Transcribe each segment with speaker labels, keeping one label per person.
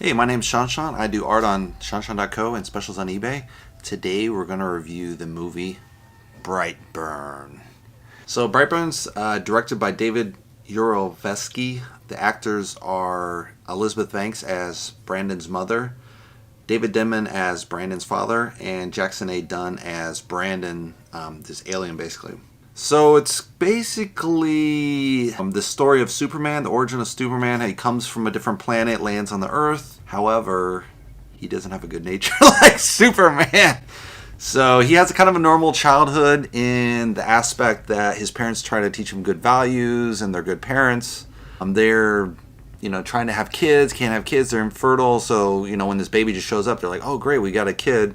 Speaker 1: Hey, my name's ShawNshawN. I do art on ShawNshawN.co and specials on eBay. Today we're going to review the movie Brightburn. So Brightburn's directed by David Yarovesky. The actors are Elizabeth Banks as Brandon's mother, David Denman as Brandon's father, and Jackson A. Dunn as Brandon, this alien basically. So it's basically the story of Superman, the origin of Superman. He comes from a different planet, lands on the Earth. However, he doesn't have a good nature like Superman. So he has a kind of a normal childhood in the aspect that his parents try to teach him good values and they're good parents. They're trying to have kids, can't have kids, they're infertile. So, when this baby just shows up, they're like, oh, great, we got a kid.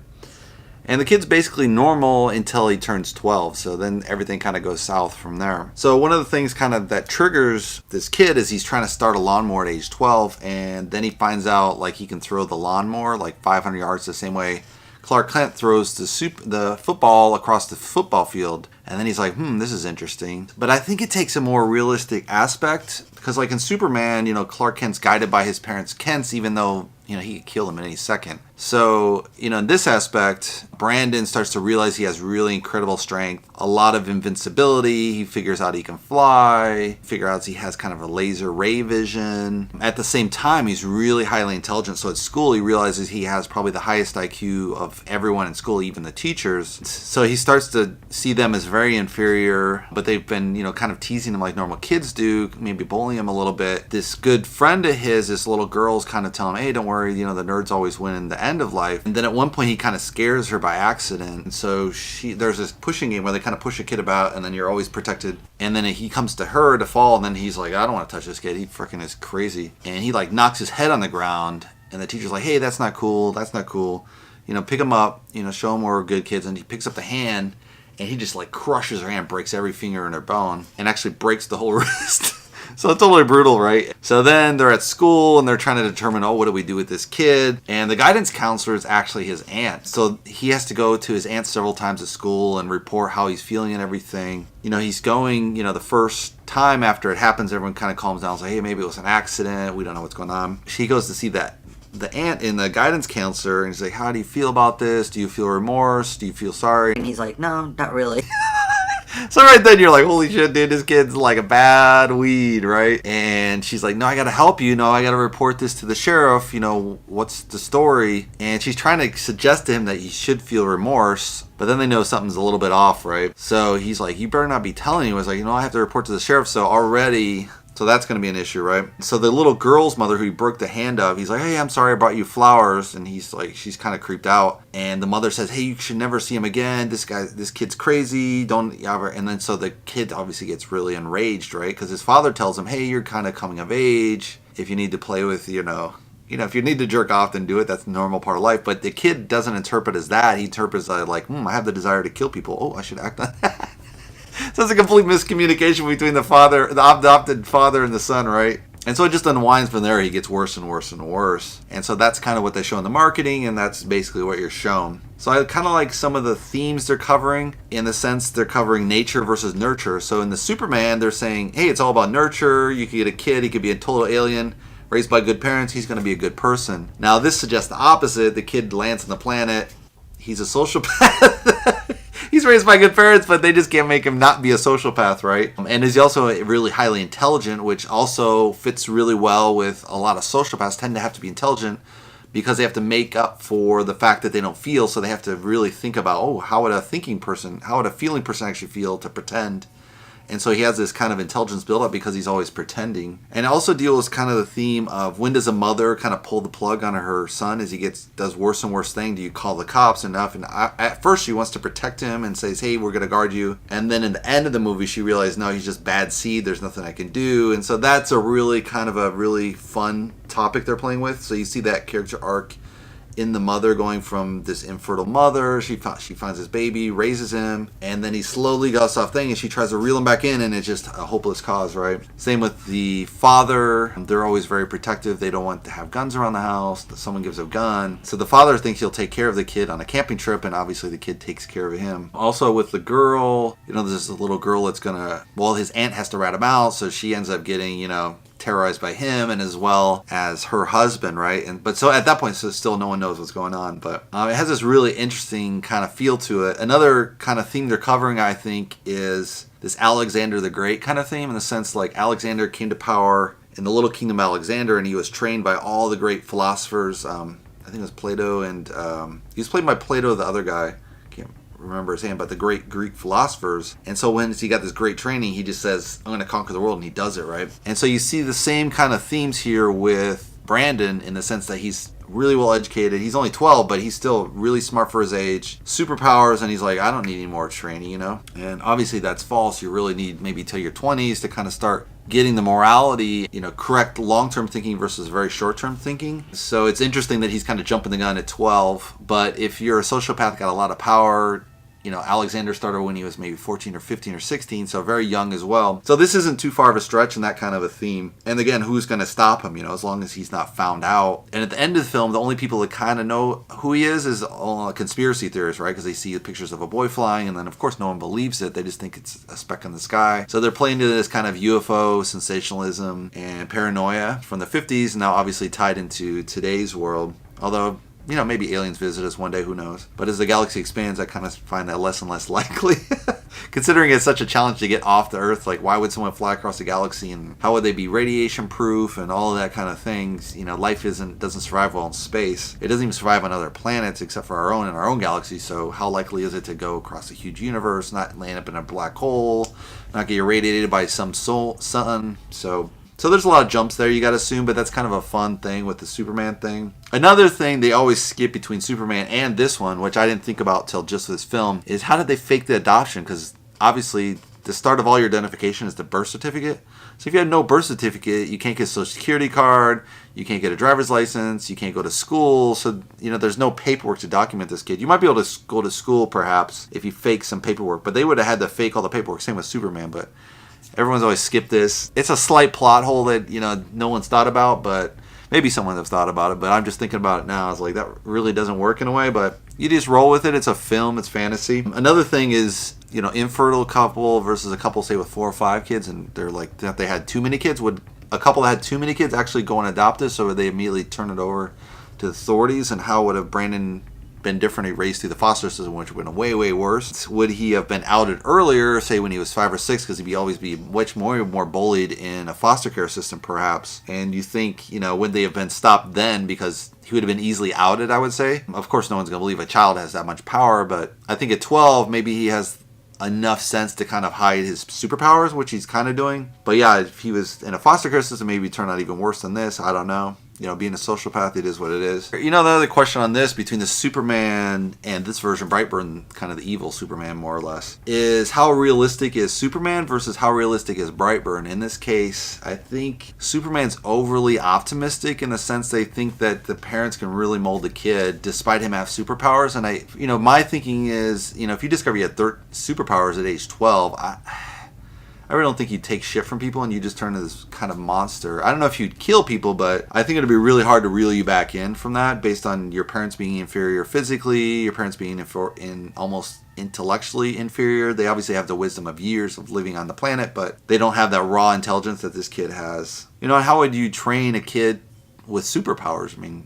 Speaker 1: And the kid's basically normal until he turns 12. So then everything kind of goes south from there. So one of the things kind of that triggers this kid is he's trying to start a lawnmower at age 12. And then he finds out like he can throw the lawnmower like 500 yards the same way Clark Kent throws the football across the football field. And then he's like, this is interesting. But I think it takes a more realistic aspect. Because like in Superman, Clark Kent's guided by his parents' Kents, even though, he could kill him in any second. So, in this aspect, Brandon starts to realize he has really incredible strength, a lot of invincibility. He figures out he can fly, figures out he has kind of a laser ray vision. At the same time, he's really highly intelligent. So at school, he realizes he has probably the highest IQ of everyone in school, even the teachers. So he starts to see them as very inferior, but they've been, kind of teasing him like normal kids do, maybe bullying him a little bit. This good friend of his, this little girl's kind of telling him, hey, don't worry, the nerds always win in the end of life. And then at one point he kind of scares her by accident. And so there's this pushing game where they kind of push a kid about and then you're always protected. And then he comes to her to fall and then he's like, I don't want to touch this kid. He freaking is crazy. And he like knocks his head on the ground and the teacher's like, hey, that's not cool. That's not cool. Pick him up, show him we're good kids. And he picks up the hand and he just like crushes her hand, breaks every finger in her bone and actually breaks the whole wrist. So it's totally brutal, right? So then they're at school and they're trying to determine, what do we do with this kid? And the guidance counselor is actually his aunt. So he has to go to his aunt several times at school and report how he's feeling and everything. He's going, the first time after it happens, everyone kind of calms down. It's like, hey, maybe it was an accident. We don't know what's going on. He goes to see the aunt and the guidance counselor and he's like, how do you feel about this? Do you feel remorse? Do you feel sorry?
Speaker 2: And he's like, no, not really.
Speaker 1: So right then you're like, holy shit, dude, this kid's like a bad weed, right? And she's like, no, I gotta help you. No, I gotta report this to the sheriff. What's the story? And she's trying to suggest to him that he should feel remorse. But then they know something's a little bit off, right? So he's like, you better not be telling you. I was like, I have to report to the sheriff. So that's going to be an issue, right? So the little girl's mother who he broke the hand of, he's like, hey, I'm sorry I brought you flowers. And he's like, she's kind of creeped out. And the mother says, hey, you should never see him again. This kid's crazy. Don't ever. And then so the kid obviously gets really enraged, right? Because his father tells him, hey, you're kind of coming of age. If you need to play with, if you need to jerk off, then do it. That's a normal part of life. But the kid doesn't interpret as that. He interprets like, I have the desire to kill people. Oh, I should act on that. So it's a complete miscommunication between the adopted father and the son, right? And so it just unwinds from there. He gets worse and worse and worse. And so that's kind of what they show in the marketing, and that's basically what you're shown. So I kind of like some of the themes they're covering, in the sense they're covering nature versus nurture. So in the Superman, they're saying, hey, it's all about nurture. You could get a kid, he could be a total alien, raised by good parents, he's going to be a good person. Now this suggests the opposite. The kid lands on the planet, he's a sociopath. He's raised by good parents, but they just can't make him not be a sociopath, right? And he's also really highly intelligent, which also fits really well with a lot of sociopaths tend to have to be intelligent because they have to make up for the fact that they don't feel. So they have to really think about, how would a feeling person actually feel to pretend? And so he has this kind of intelligence buildup because he's always pretending. And it also deals kind of the theme of when does a mother kind of pull the plug on her son as he does worse and worse thing? Do you call the cops enough? And at first she wants to protect him and says, hey, we're going to guard you. And then in the end of the movie, she realized, no, he's just bad seed. There's nothing I can do. And so that's a really fun topic they're playing with. So you see that character arc in the mother going from this infertile mother. She finds his baby, raises him, and then he slowly goes off thing and she tries to reel him back in and it's just a hopeless cause, right? Same with the father. They're always very protective. They don't want to have guns around the house. Someone gives a gun. So the father thinks he'll take care of the kid on a camping trip and obviously the kid takes care of him. Also with the girl, there's this little girl that's his aunt has to rat him out, so she ends up getting, terrorized by him and as well as her husband, right? But so at that point, so still no one knows what's going on. But it has this really interesting kind of feel to it. Another kind of theme they're covering, I think, is this Alexander the Great kind of theme, in the sense like Alexander came to power in the little kingdom of Alexander, and he was trained by all the great philosophers. I think it was Plato, and he was played by Plato, the other guy. Can't remember his name, but the great Greek philosophers. And so when he got this great training, he just says, I'm going to conquer the world, and he does it, right? And so you see the same kind of themes here with Brandon, in the sense that he's really well educated. He's only 12, but he's still really smart for his age. Superpowers, and he's like, I don't need any more training, you know? And obviously that's false. You really need maybe till your 20s to kind of start getting the morality, you know, correct long-term thinking versus very short-term thinking. So it's interesting that he's kind of jumping the gun at 12. But if you're a sociopath, got a lot of power, you know, Alexander started when he was maybe 14 or 15 or 16, so very young as well. So this isn't too far of a stretch in that kind of a theme. And again, who's going to stop him, you know, as long as he's not found out. And at the end of the film, the only people that kind of know who he is all conspiracy theorists, right? Because they see pictures of a boy flying, and then of course no one believes it. They just think it's a speck in the sky. So they're playing to this kind of UFO sensationalism and paranoia from the 50s, now obviously tied into today's world. Although, you know, maybe aliens visit us one day, who knows. But as the galaxy expands, I kind of find that less and less likely. Considering it's such a challenge to get off the Earth, like why would someone fly across the galaxy, and how would they be radiation proof and all of that kind of things? You know, life doesn't survive well in space. It doesn't even survive on other planets except for our own, in our own galaxy. So how likely is it to go across a huge universe, not land up in a black hole, not get irradiated by some sun? So there's a lot of jumps there, you got to assume, but that's kind of a fun thing with the Superman thing. Another thing they always skip between Superman and this one, which I didn't think about till just this film, is how did they fake the adoption? Because obviously the start of all your identification is the birth certificate. So if you have no birth certificate, you can't get a social security card, you can't get a driver's license, you can't go to school. So, you know, there's no paperwork to document this kid. You might be able to go to school perhaps if you fake some paperwork, but they would have had to fake all the paperwork. Same with Superman, but everyone's always skipped this. It's a slight plot hole that, you know, no one's thought about, but maybe someone has thought about it, but I'm just thinking about it now. I was like, that really doesn't work in a way, but you just roll with it. It's a film. It's fantasy. Another thing is, you know, infertile couple versus a couple, say, with 4 or 5 kids, and they're like, that they had too many kids. Would a couple that had too many kids actually go and adopt this, or would they immediately turn it over to the authorities? And how would have Brandon been differently raised through the foster system, which would have been way worse? Would he have been outed earlier, say when he was 5 or 6, because he'd always be much more bullied in a foster care system perhaps? And you think, you know, would they have been stopped then, because he would have been easily outed, I would say? Of course no one's going to believe a child has that much power, but I think at 12 maybe he has enough sense to kind of hide his superpowers, which he's kind of doing. But yeah, if he was in a foster care system, maybe it turned out even worse than this. I don't know. You know, being a sociopath, it is what it is. You know, the other question on this, between the Superman and this version, Brightburn, kind of the evil Superman, more or less, is how realistic is Superman versus how realistic is Brightburn? In this case, I think Superman's overly optimistic, in the sense they think that the parents can really mold the kid despite him have superpowers. And you know, my thinking is, you know, if you discover you had superpowers at age 12, I really don't think you'd take shit from people and you just turn into this kind of monster. I don't know if you'd kill people, but I think it'd be really hard to reel you back in from that, based on your parents being inferior physically, your parents being almost intellectually inferior. They obviously have the wisdom of years of living on the planet, but they don't have that raw intelligence that this kid has. You know, how would you train a kid with superpowers? I mean,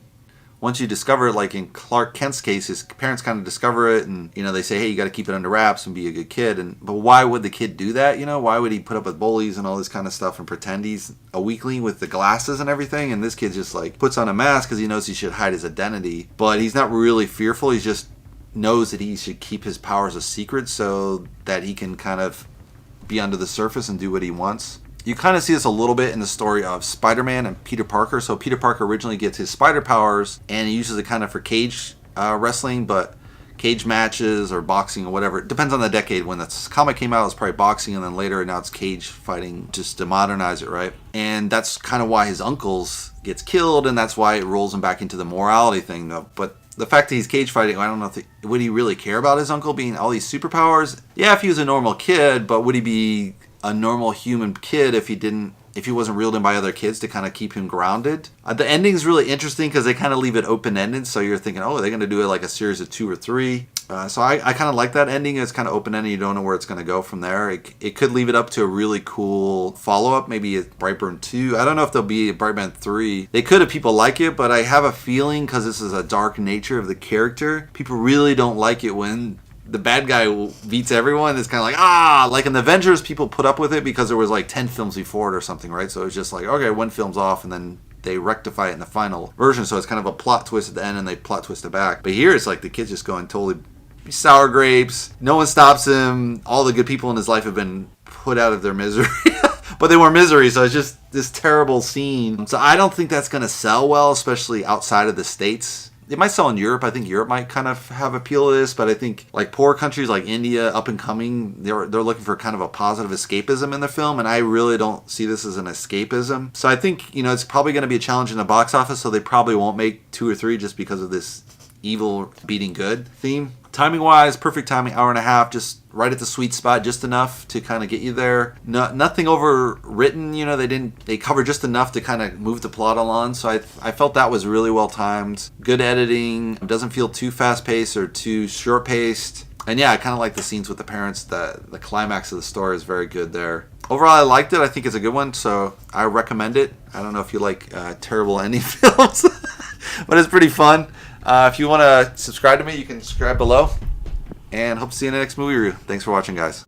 Speaker 1: once you discover it, like in Clark Kent's case, his parents kind of discover it, and, you know, they say, hey, you got to keep it under wraps and be a good kid. But why would the kid do that? You know, why would he put up with bullies and all this kind of stuff and pretend he's a weakling with the glasses and everything? And this kid just like puts on a mask because he knows he should hide his identity, but he's not really fearful. He just knows that he should keep his powers a secret so that he can kind of be under the surface and do what he wants. You kind of see this a little bit in the story of Spider-Man and Peter Parker. So Peter Parker originally gets his spider powers, and he uses it kind of for cage wrestling, but cage matches or boxing or whatever. It depends on the decade. When this comic came out, it was probably boxing, and then later now it's cage fighting, just to modernize it, right? And that's kind of why his uncles gets killed, and that's why it rolls him back into the morality thing, though. But the fact that he's cage fighting, I don't know would he really care about his uncle being all these superpowers? Yeah, if he was a normal kid, but would he be a normal human kid if he wasn't reeled in by other kids to kind of keep him grounded? The ending's really interesting because they kind of leave it open-ended, so you're thinking, oh, are they going to do it like a series of 2 or 3? So I kind of like that ending. It's kind of open-ended. You don't know where it's going to go from there. It could leave it up to a really cool follow-up. Maybe a Brightburn 2. I don't know if there'll be a Brightburn 3. They could if people like it, but I have a feeling because this is a dark nature of the character, people really don't like it when the bad guy beats everyone. It's kind of like, like in the Avengers, people put up with it because there was like 10 films before it or something, right? So it was just like, okay, one film's off and then they rectify it in the final version. So it's kind of a plot twist at the end and they plot twist it back. But here it's like the kid's just going totally sour grapes. No one stops him. All the good people in his life have been put out of their misery. But they were misery, so it's just this terrible scene. So I don't think that's going to sell well, especially outside of the States. It might sell in Europe. I think Europe might kind of have appeal to this, but I think like poor countries like India, up and coming, they're looking for kind of a positive escapism in the film, and I really don't see this as an escapism. So I think, it's probably going to be a challenge in the box office, so they probably won't make 2 or 3 just because of this evil beating good theme. Timing wise, perfect timing, hour and a half, just right at the sweet spot, just enough to kind of get you there. Nothing overwritten, they cover just enough to kind of move the plot along. So I felt that was really well timed. Good editing, doesn't feel too fast paced or too short paced. And yeah, I kind of like the scenes with the parents. The climax of the story is very good there. Overall, I liked it. I think it's a good one, so I recommend it. I don't know if you like terrible ending films, but it's pretty fun. If you want to subscribe to me, you can subscribe below. And hope to see you in the next movie review. Thanks for watching, guys.